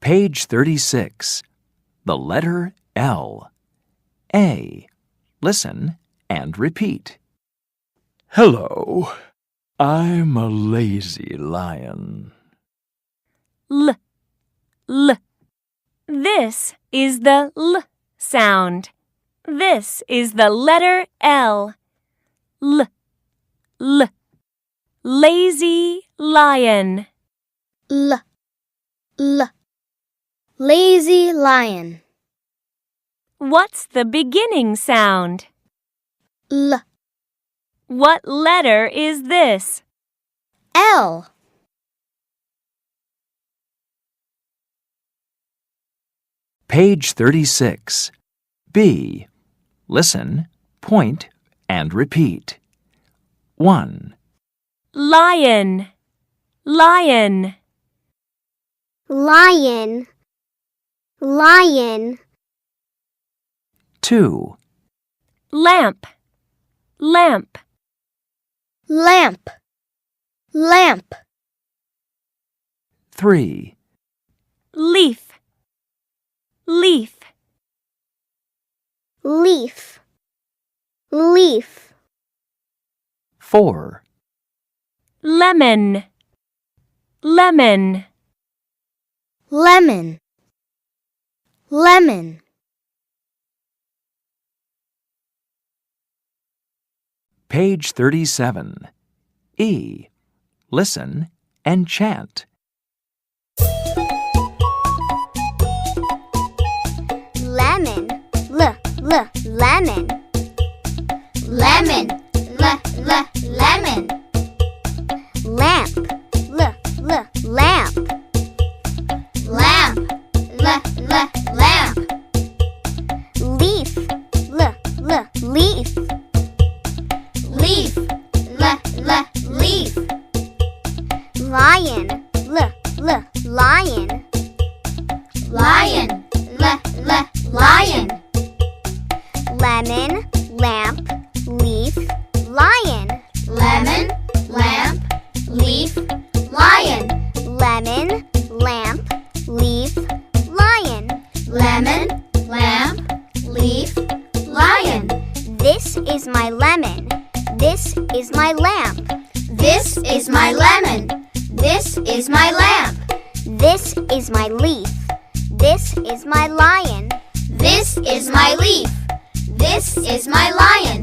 Page 36. The letter L. A. Listen and repeat. Hello. I'm a lazy lion. L. This is the L sound. This is the letter L. L. Lazy lion. L. Lazy lion. What's the beginning sound? L. What letter is this? L. Page 36. B. Listen, point, and repeat. 1. Lion. Lion. Lion. Lion. 2. Lamp. Lamp. Lamp. Lamp. 3. Leaf. Leaf. Leaf. Leaf. 4. Lemon. Lemon. Lemon. Lemon. Page 37. E. Listen and chant. Lemon. Lemon. Lemon. Lemon. Lamp. Lamp. Lamp. Lamp. Leaf. Leaf. Leaf. Leaf. Lion. Lion. Lion. Lion. Lemon, lamp, leaf, lion. Lemon, lamp, leaf, lion. Lemon, lamp, leaf, lion. Lemon, lamp, leaf, lion. This is my lemon. This is my lamp. This is my lemon. This is my lamp. This is my leaf. This is my lion. This is my leaf. This is my lion.